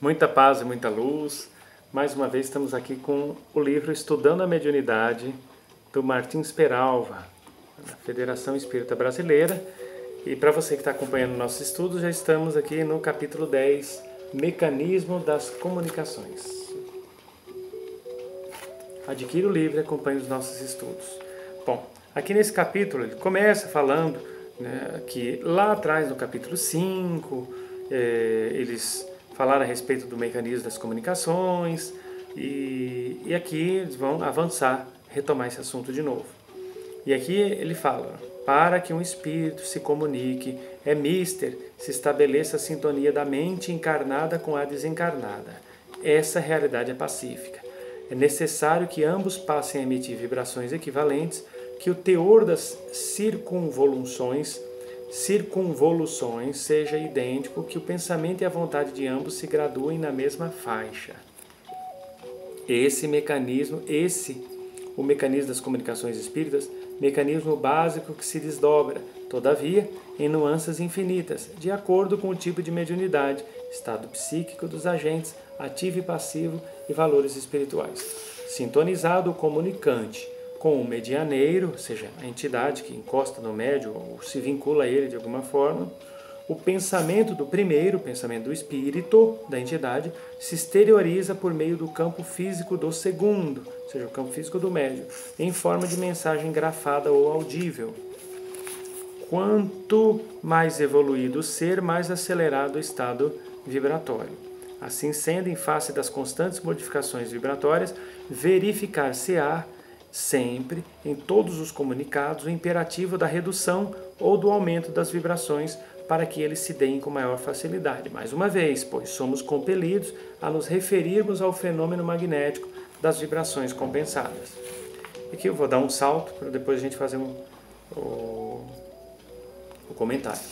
Muita paz e muita luz. Mais uma vez estamos aqui com o livro Estudando a Mediunidade, do Martins Peralva, da Federação Espírita Brasileira. E para você que está acompanhando nossos estudos, já estamos aqui no capítulo 10, Mecanismo das Comunicações. Adquira o livro e acompanhe os nossos estudos. Bom, aqui nesse capítulo ele começa falando, que lá atrás no capítulo 5, eles falaram a respeito do mecanismo das comunicações e aqui eles vão avançar, retomar esse assunto de novo. E aqui ele fala, para que um espírito se comunique, é mister se estabeleça a sintonia da mente encarnada com a desencarnada. Essa realidade é pacífica. É necessário que ambos passem a emitir vibrações equivalentes, que o teor das circunvoluções seja idêntico, que o pensamento e a vontade de ambos se graduem na mesma faixa. O mecanismo das comunicações espíritas, mecanismo básico que se desdobra, todavia, em nuances infinitas, de acordo com o tipo de mediunidade, estado psíquico dos agentes, ativo e passivo e valores espirituais. Sintonizado o comunicante com o medianeiro, ou seja, a entidade que encosta no médium ou se vincula a ele de alguma forma, o pensamento do primeiro, o pensamento do espírito, da entidade, se exterioriza por meio do campo físico do segundo, ou seja, o campo físico do médium, em forma de mensagem grafada ou audível. Quanto mais evoluído o ser, mais acelerado o estado vibratório. Assim sendo, em face das constantes modificações vibratórias, verificar-se-á sempre, em todos os comunicados, o imperativo da redução ou do aumento das vibrações para que eles se deem com maior facilidade. Mais uma vez, pois somos compelidos a nos referirmos ao fenômeno magnético das vibrações compensadas. Aqui eu vou dar um salto para depois a gente fazer o comentário.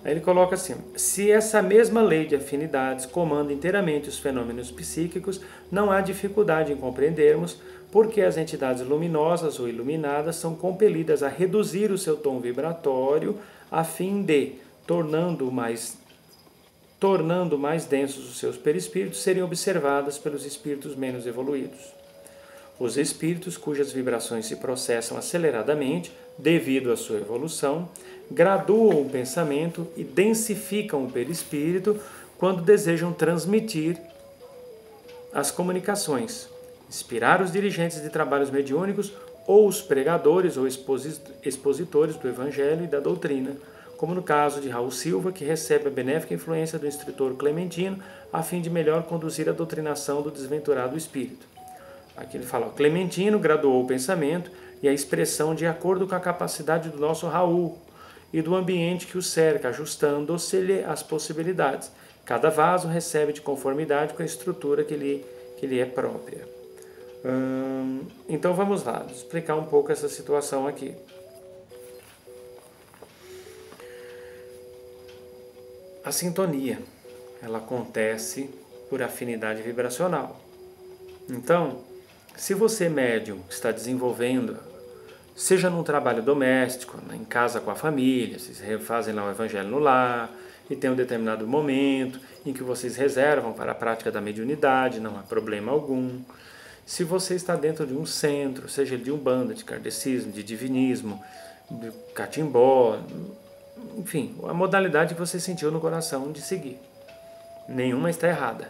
Aí ele coloca assim, se essa mesma lei de afinidades comanda inteiramente os fenômenos psíquicos, não há dificuldade em compreendermos porque as entidades luminosas ou iluminadas são compelidas a reduzir o seu tom vibratório a fim de, tornando mais densos os seus perispíritos, serem observadas pelos espíritos menos evoluídos. Os espíritos cujas vibrações se processam aceleradamente, devido à sua evolução, graduam o pensamento e densificam o perispírito quando desejam transmitir as comunicações, inspirar os dirigentes de trabalhos mediúnicos ou os pregadores ou expositores do Evangelho e da doutrina, como no caso de Raul Silva, que recebe a benéfica influência do instrutor Clementino a fim de melhor conduzir a doutrinação do desventurado espírito. Aqui ele fala, Clementino graduou o pensamento e a expressão de acordo com a capacidade do nosso Raul e do ambiente que o cerca, ajustando-se-lhe as possibilidades. Cada vaso recebe de conformidade com a estrutura que lhe é própria. Então vamos lá, explicar um pouco essa situação aqui. A sintonia, ela acontece por afinidade vibracional. Então, se você, médium, está desenvolvendo, seja num trabalho doméstico, em casa com a família, vocês fazem lá o Evangelho no lar, e tem um determinado momento em que vocês reservam para a prática da mediunidade, não há problema algum. Se você está dentro de um centro, seja de umbanda, de kardecismo, de divinismo, de catimbó, enfim, a modalidade que você sentiu no coração de seguir. Nenhuma está errada.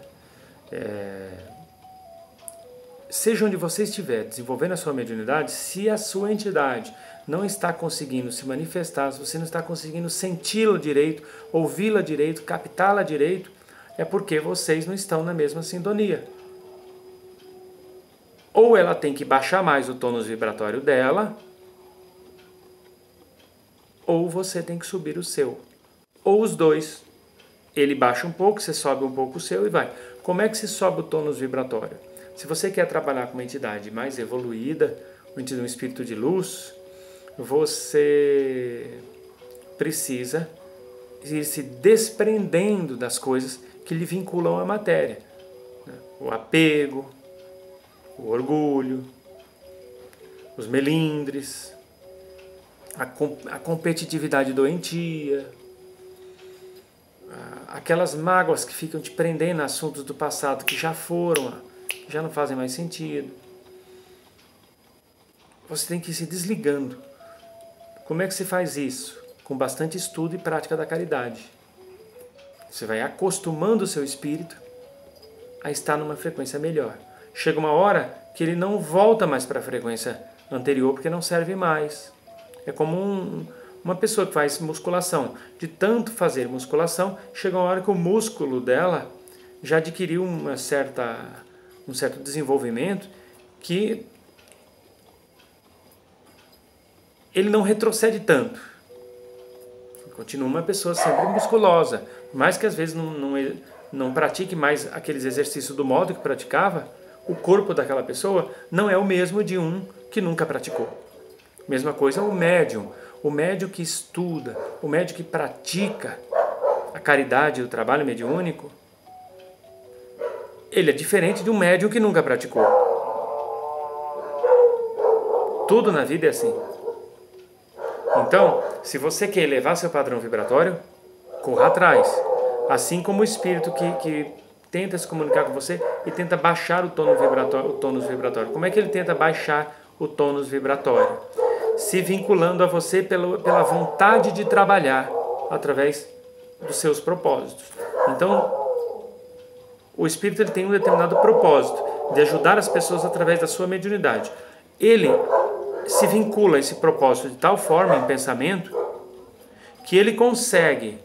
Seja onde você estiver desenvolvendo a sua mediunidade, se a sua entidade não está conseguindo se manifestar, se você não está conseguindo senti-la direito, ouvi-la direito, captá-la direito, é porque vocês não estão na mesma sintonia. Ou ela tem que baixar mais o tônus vibratório dela, ou você tem que subir o seu. Ou os dois. Ele baixa um pouco, você sobe um pouco o seu e vai. Como é que se sobe o tônus vibratório? Se você quer trabalhar com uma entidade mais evoluída, um espírito de luz, você precisa ir se desprendendo das coisas que lhe vinculam à matéria. O apego, o orgulho, os melindres, a competitividade doentia, aquelas mágoas que ficam te prendendo a assuntos do passado que já foram, já não fazem mais sentido. Você tem que ir se desligando. Como é que se faz isso? Com bastante estudo e prática da caridade. Você vai acostumando o seu espírito a estar numa frequência melhor. Chega uma hora que ele não volta mais para a frequência anterior porque não serve mais. É como uma pessoa que faz musculação. De tanto fazer musculação, chega uma hora que o músculo dela já adquiriu um certo desenvolvimento que ele não retrocede tanto. Continua uma pessoa sempre musculosa, mais que às vezes não pratique mais aqueles exercícios do modo que praticava, o corpo daquela pessoa não é o mesmo de um que nunca praticou. Mesma coisa o médium que estuda, o médium que pratica a caridade e o trabalho mediúnico, ele é diferente de um médium que nunca praticou. Tudo na vida é assim. Então, se você quer elevar seu padrão vibratório, corra atrás. Assim como o espírito que tenta se comunicar com você e tenta baixar o tônus vibratório. Como é que ele tenta baixar o tônus vibratório? Se vinculando a você pela vontade de trabalhar através dos seus propósitos. Então, o espírito ele tem um determinado propósito de ajudar as pessoas através da sua mediunidade. Ele se vincula a esse propósito de tal forma em pensamento que ele consegue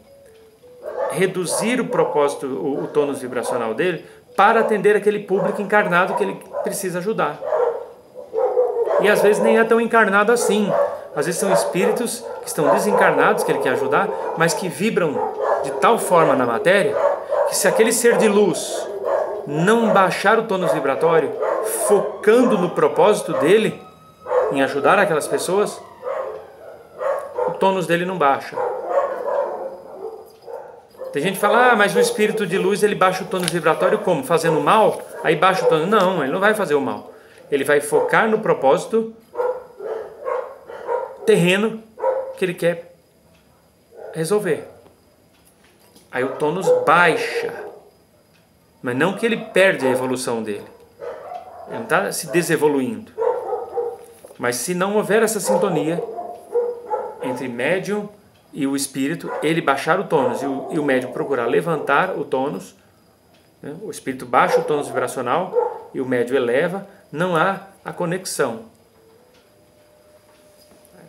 reduzir o propósito, o tônus vibracional dele para atender aquele público encarnado que ele precisa ajudar. E às vezes nem é tão encarnado assim. Às vezes são espíritos que estão desencarnados, que ele quer ajudar, mas que vibram de tal forma na matéria que se aquele ser de luz não baixar o tônus vibratório, focando no propósito dele, em ajudar aquelas pessoas, o tônus dele não baixa. Tem gente que fala, mas o espírito de luz ele baixa o tônus vibratório como? Fazendo mal? Aí baixa o tônus. Não, ele não vai fazer o mal. Ele vai focar no propósito terreno que ele quer resolver. Aí o tônus baixa. Mas não que ele perde a evolução dele. Ele não está se desevoluindo. Mas se não houver essa sintonia entre médium e o espírito, ele baixar o tônus e o médium procurar levantar o tônus, né? O espírito baixa o tônus vibracional e o médium eleva, não há a conexão.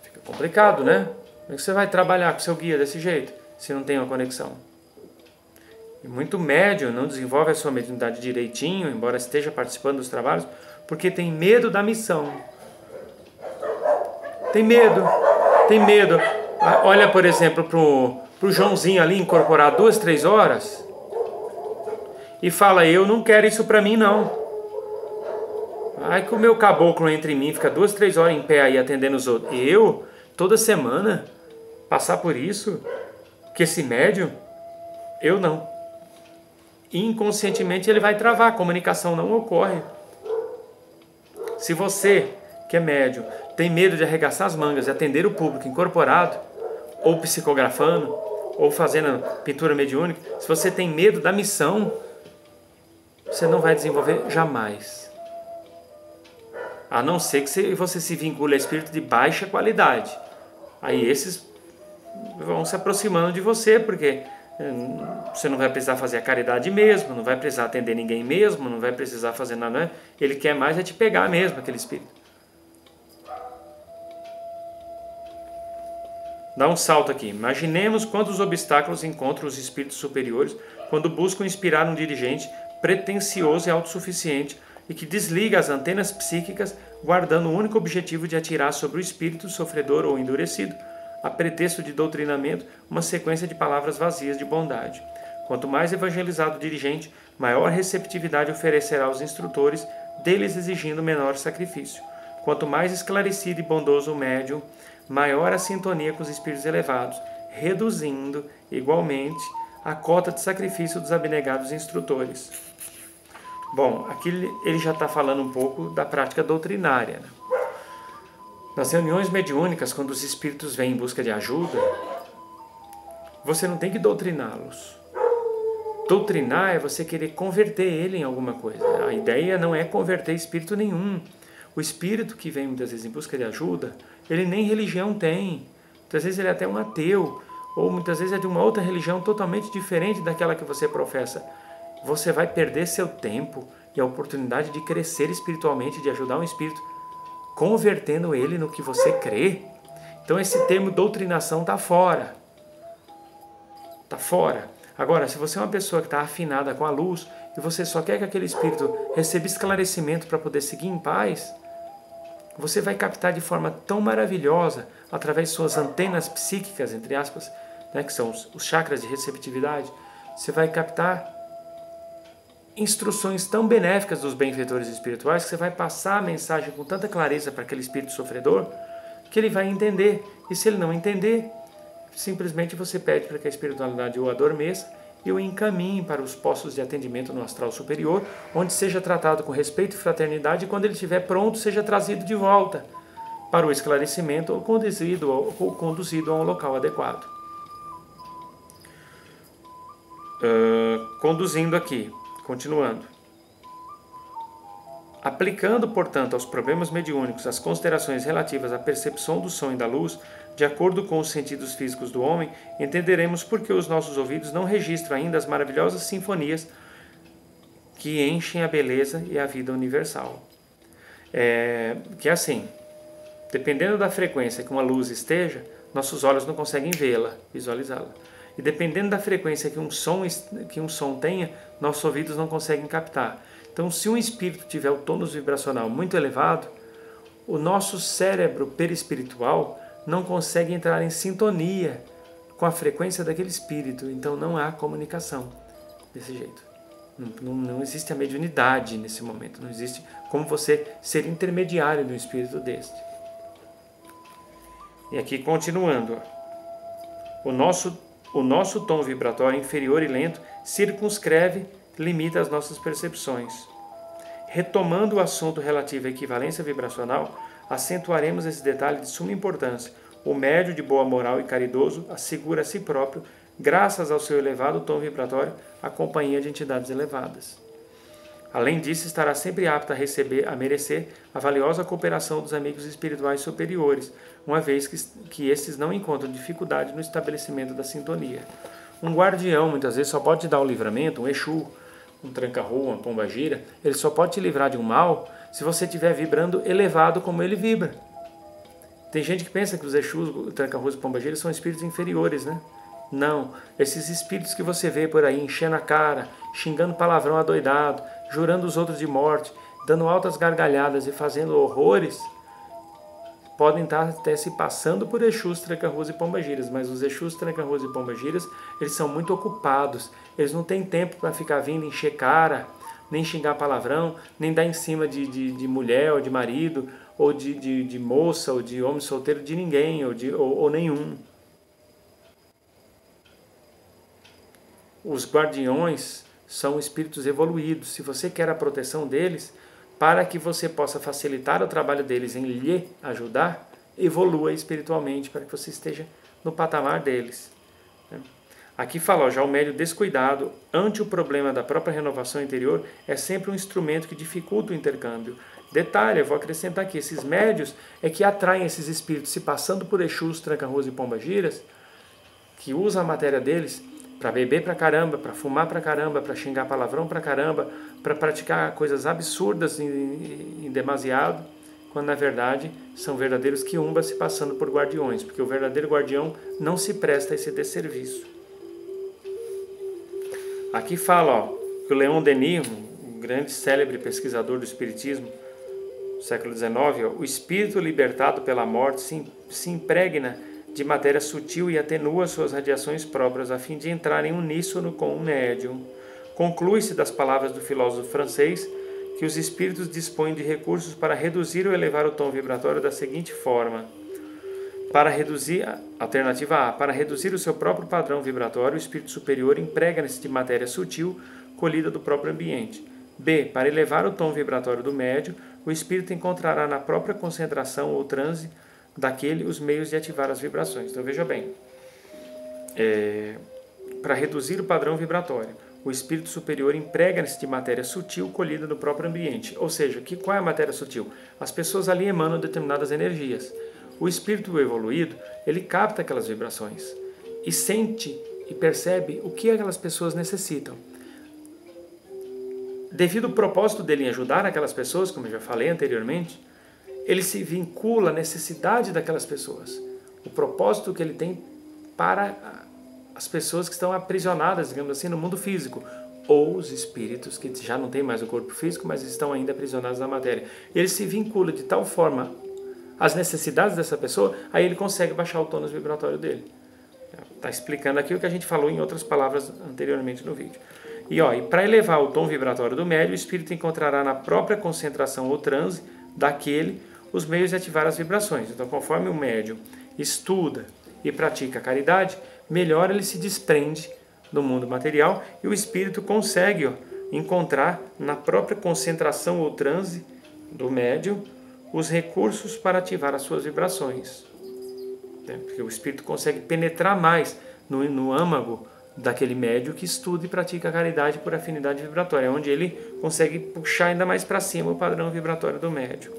Fica complicado, né? Como é que você vai trabalhar com seu guia desse jeito, se não tem uma conexão? E muito médium não desenvolve a sua mediunidade direitinho, embora esteja participando dos trabalhos, porque tem medo da missão. Tem medo. Olha, por exemplo, pro Joãozinho ali incorporar 2, 3 horas e fala, eu não quero isso pra mim não. Ai que o meu caboclo entra em mim, fica 2, 3 horas em pé aí atendendo os outros. Eu, toda semana, passar por isso, que esse médium, eu não. Inconscientemente ele vai travar, a comunicação não ocorre. Se você, que é médium, tem medo de arregaçar as mangas e atender o público incorporado, ou psicografando, ou fazendo pintura mediúnica, se você tem medo da missão, você não vai desenvolver jamais. A não ser que você se vincule a espírito de baixa qualidade. Aí esses vão se aproximando de você, porque você não vai precisar fazer a caridade mesmo, não vai precisar atender ninguém mesmo, não vai precisar fazer nada, né? Ele quer mais é te pegar mesmo, aquele espírito. Dá um salto aqui. Imaginemos quantos obstáculos encontram os espíritos superiores quando buscam inspirar um dirigente pretensioso e autossuficiente e que desliga as antenas psíquicas, guardando o único objetivo de atirar sobre o espírito sofredor ou endurecido, a pretexto de doutrinamento, uma sequência de palavras vazias de bondade. Quanto mais evangelizado o dirigente, maior receptividade oferecerá aos instrutores, deles exigindo menor sacrifício. Quanto mais esclarecido e bondoso o médium, maior a sintonia com os espíritos elevados, reduzindo, igualmente, a cota de sacrifício dos abnegados instrutores. Bom, aqui ele já está falando um pouco da prática doutrinária, né? Nas reuniões mediúnicas, quando os espíritos vêm em busca de ajuda, você não tem que doutriná-los. Doutrinar é você querer converter ele em alguma coisa. A ideia não é converter espírito nenhum. O espírito que vem muitas vezes em busca de ajuda, ele nem religião tem. Muitas vezes ele é até um ateu, ou muitas vezes é de uma outra religião totalmente diferente daquela que você professa. Você vai perder seu tempo e a oportunidade de crescer espiritualmente, de ajudar um espírito, convertendo ele no que você crê. Então esse termo doutrinação está fora. Está fora. Agora, se você é uma pessoa que está afinada com a luz e você só quer que aquele espírito receba esclarecimento para poder seguir em paz, você vai captar de forma tão maravilhosa, através de suas antenas psíquicas, entre aspas, né, que são os chakras de receptividade, você vai captar instruções tão benéficas dos benfeitores espirituais que você vai passar a mensagem com tanta clareza para aquele espírito sofredor que ele vai entender. E se ele não entender, simplesmente você pede para que a espiritualidade o adormeça e o encaminhe para os postos de atendimento no astral superior, onde seja tratado com respeito e fraternidade, e quando ele estiver pronto, seja trazido de volta para o esclarecimento ou conduzido a um local adequado. Conduzindo aqui, continuando. Aplicando, portanto, aos problemas mediúnicos as considerações relativas à percepção do som e da luz, de acordo com os sentidos físicos do homem, entenderemos por que os nossos ouvidos não registram ainda as maravilhosas sinfonias que enchem a beleza e a vida universal. Que é assim, dependendo da frequência que uma luz esteja, nossos olhos não conseguem vê-la, visualizá-la. E dependendo da frequência que um som tenha, nossos ouvidos não conseguem captar. Então, se um espírito tiver o tônus vibracional muito elevado, o nosso cérebro perispiritual não consegue entrar em sintonia com a frequência daquele espírito. Então, não há comunicação desse jeito. Não existe a mediunidade nesse momento. Não existe como você ser intermediário de um espírito deste. E aqui, continuando. O nosso tom vibratório inferior e lento circunscreve, limita as nossas percepções. Retomando o assunto relativo à equivalência vibracional, acentuaremos esse detalhe de suma importância. O médium de boa moral e caridoso assegura a si próprio, graças ao seu elevado tom vibratório, a companhia de entidades elevadas. Além disso, estará sempre apto a merecer a valiosa cooperação dos amigos espirituais superiores, uma vez que estes não encontram dificuldade no estabelecimento da sintonia. Um guardião, muitas vezes, só pode te dar o livramento, um Exu, um tranca-rua, uma pomba-gira, ele só pode te livrar de um mal se você estiver vibrando elevado como ele vibra. Tem gente que pensa que os Exus, tranca-ruas e pomba-gira são espíritos inferiores, né? Não, esses espíritos que você vê por aí enchendo a cara, xingando palavrão adoidado, jurando os outros de morte, dando altas gargalhadas e fazendo horrores, podem estar até se passando por Exus, tranca-ruas e pomba-giras, mas os Exus, tranca-ruas e pomba-giras, eles são muito ocupados, eles não têm tempo para ficar vindo encher cara, nem xingar palavrão, nem dar em cima de mulher ou de marido, ou de moça, ou de homem solteiro, de ninguém, ou nenhum. Os guardiões são espíritos evoluídos. Se você quer a proteção deles, para que você possa facilitar o trabalho deles em lhe ajudar, evolua espiritualmente para que você esteja no patamar deles. Aqui fala, já o médium descuidado ante o problema da própria renovação interior é sempre um instrumento que dificulta o intercâmbio. Detalhe, eu vou acrescentar aqui, esses médios é que atraem esses espíritos se passando por Exus, tranca-ruas e pomba-giras, que usam a matéria deles para beber pra caramba, para fumar pra caramba, para xingar palavrão pra caramba, para praticar coisas absurdas em demasiado, quando na verdade são verdadeiros quiumbas se passando por guardiões, porque o verdadeiro guardião não se presta a esse desserviço. Aqui fala que o Leon Denis, um grande célebre pesquisador do espiritismo do século XIX, o espírito libertado pela morte se impregna de matéria sutil e atenua suas radiações próprias a fim de entrar em uníssono com o médium. Conclui-se das palavras do filósofo francês que os espíritos dispõem de recursos para reduzir ou elevar o tom vibratório da seguinte forma. Alternativa A. Para reduzir o seu próprio padrão vibratório, o espírito superior emprega-se de matéria sutil colhida do próprio ambiente. B. Para elevar o tom vibratório do médium, o espírito encontrará na própria concentração ou transe daquele os meios de ativar as vibrações. Então veja bem, para reduzir o padrão vibratório, o espírito superior emprega-se de matéria sutil colhida no próprio ambiente. Ou seja, qual é a matéria sutil? As pessoas ali emanam determinadas energias. O espírito evoluído, ele capta aquelas vibrações e sente e percebe o que aquelas pessoas necessitam. Devido ao propósito dele em ajudar aquelas pessoas, como eu já falei anteriormente, ele se vincula à necessidade daquelas pessoas. O propósito que ele tem para as pessoas que estão aprisionadas, digamos assim, no mundo físico, ou os espíritos que já não têm mais o corpo físico, mas estão ainda aprisionados na matéria. Ele se vincula de tal forma às necessidades dessa pessoa, aí ele consegue baixar o tônus vibratório dele. Está explicando aqui o que a gente falou em outras palavras anteriormente no vídeo. E para elevar o tom vibratório do médium, o espírito encontrará na própria concentração ou transe daquele os meios de ativar as vibrações. Então, conforme o médium estuda e pratica a caridade, melhor ele se desprende do mundo material e o espírito consegue encontrar na própria concentração ou transe do médium os recursos para ativar as suas vibrações. Porque o espírito consegue penetrar mais no âmago daquele médium que estuda e pratica a caridade por afinidade vibratória, onde ele consegue puxar ainda mais para cima o padrão vibratório do médium.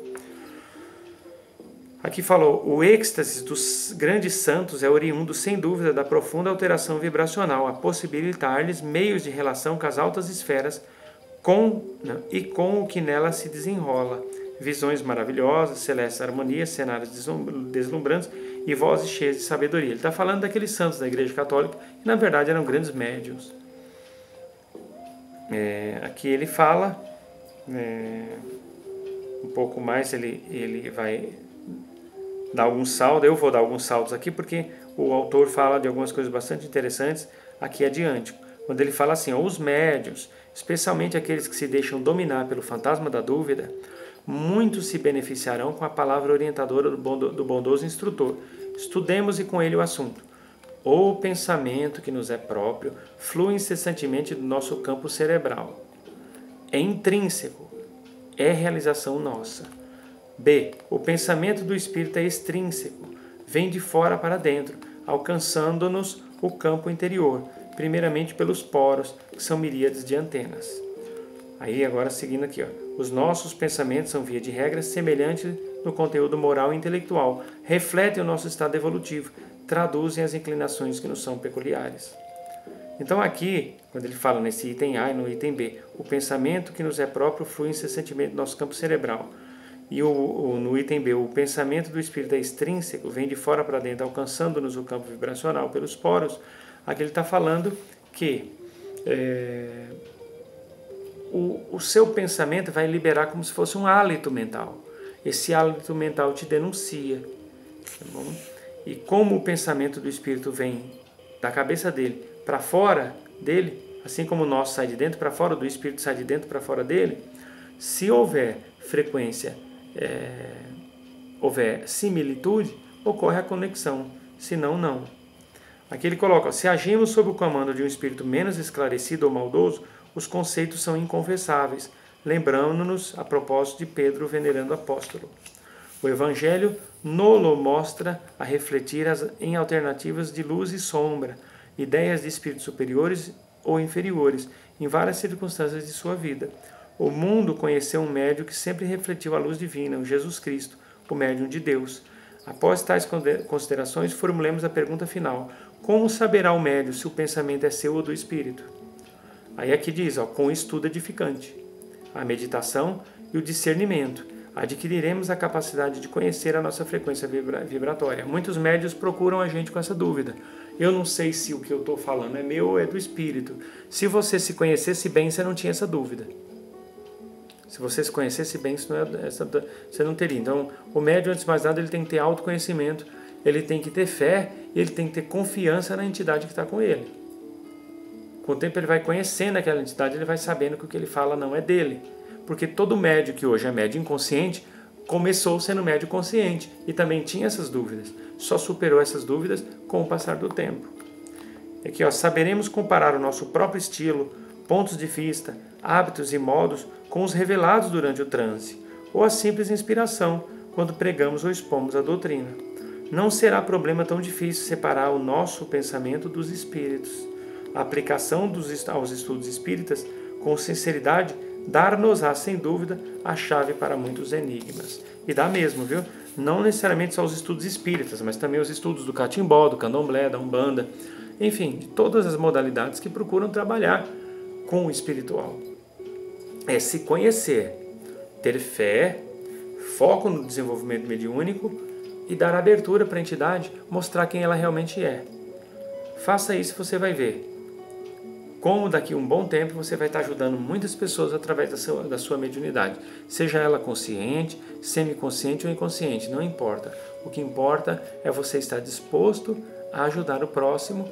Aqui falou, o êxtase dos grandes santos é oriundo, sem dúvida, da profunda alteração vibracional, a possibilitar-lhes meios de relação com as altas esferas com o que nela se desenrola. Visões maravilhosas, celestes harmonias, cenários deslumbrantes e vozes cheias de sabedoria. Ele está falando daqueles santos da Igreja Católica que, na verdade, eram grandes médiuns. Aqui ele fala um pouco mais, ele vai dar alguns saltos. Eu vou dar alguns saltos aqui porque o autor fala de algumas coisas bastante interessantes aqui adiante. Quando ele fala assim, os médiuns, especialmente aqueles que se deixam dominar pelo fantasma da dúvida, muitos se beneficiarão com a palavra orientadora do bondoso instrutor. Estudemos e com ele o assunto. O pensamento que nos é próprio flui incessantemente do nosso campo cerebral. É intrínseco, é realização nossa. B. O pensamento do espírito é extrínseco, vem de fora para dentro, alcançando-nos o campo interior, primeiramente pelos poros, que são miríades de antenas. Aí agora seguindo aqui, os nossos pensamentos são via de regra semelhantes no conteúdo moral e intelectual, refletem o nosso estado evolutivo, traduzem as inclinações que nos são peculiares. Então aqui, quando ele fala nesse item A e no item B, o pensamento que nos é próprio flui incessantemente do nosso campo cerebral. E no item B, o pensamento do espírito é extrínseco, vem de fora para dentro, alcançando-nos o campo vibracional pelos poros. Aqui ele está falando que o seu pensamento vai liberar como se fosse um hálito mental. Esse hálito mental te denuncia. Tá bom? E como o pensamento do espírito vem da cabeça dele para fora dele, assim como o nosso sai de dentro para fora, do espírito sai de dentro para fora dele, se houver frequência, houver similitude, ocorre a conexão, senão não. Aqui ele coloca, se agimos sob o comando de um espírito menos esclarecido ou maldoso, os conceitos são inconfessáveis, lembrando-nos a propósito de Pedro, o venerando apóstolo. O Evangelho nolo mostra a refletir em alternativas de luz e sombra, ideias de espíritos superiores ou inferiores, em várias circunstâncias de sua vida. O mundo conheceu um médium que sempre refletiu a luz divina, o Jesus Cristo, o médium de Deus. Após tais considerações, formulemos a pergunta final. Como saberá o médium se o pensamento é seu ou do espírito? Aí aqui diz, com o estudo edificante, a meditação e o discernimento. Adquiriremos a capacidade de conhecer a nossa frequência vibratória. Muitos médiuns procuram a gente com essa dúvida. Eu não sei se o que eu estou falando é meu ou é do espírito. Se você se conhecesse bem, você não tinha essa dúvida. Se você se conhecesse bem, você não teria. Então, o médium, antes de mais nada, ele tem que ter autoconhecimento, ele tem que ter fé e ele tem que ter confiança na entidade que está com ele. Com o tempo ele vai conhecendo aquela entidade, ele vai sabendo que o que ele fala não é dele. Porque todo médium que hoje é médium inconsciente, começou sendo médium consciente e também tinha essas dúvidas. Só superou essas dúvidas com o passar do tempo. Aqui, saberemos comparar o nosso próprio estilo, pontos de vista, hábitos e modos com os revelados durante o transe, ou a simples inspiração, quando pregamos ou expomos a doutrina. Não será problema tão difícil separar o nosso pensamento dos espíritos. A aplicação aos estudos espíritas, com sinceridade, dar-nos-á, sem dúvida, a chave para muitos enigmas. E dá mesmo, viu? Não necessariamente só os estudos espíritas, mas também os estudos do catimbó, do candomblé, da umbanda, enfim, de todas as modalidades que procuram trabalhar com o espiritual. É se conhecer, ter fé, foco no desenvolvimento mediúnico e dar abertura para a entidade mostrar quem ela realmente é. Faça isso e você vai ver como daqui a um bom tempo você vai estar ajudando muitas pessoas através da sua mediunidade. Seja ela consciente, semiconsciente ou inconsciente, não importa. O que importa é você estar disposto a ajudar o próximo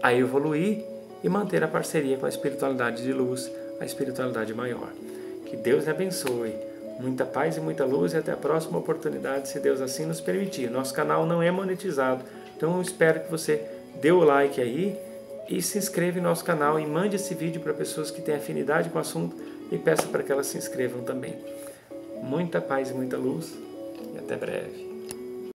a evoluir e manter a parceria com a espiritualidade de luz, a espiritualidade maior. Que Deus lhe abençoe. Muita paz e muita luz e até a próxima oportunidade, se Deus assim nos permitir. Nosso canal não é monetizado, então eu espero que você dê o like aí e se inscreva em nosso canal e mande esse vídeo para pessoas que têm afinidade com o assunto e peça para que elas se inscrevam também. Muita paz e muita luz e até breve.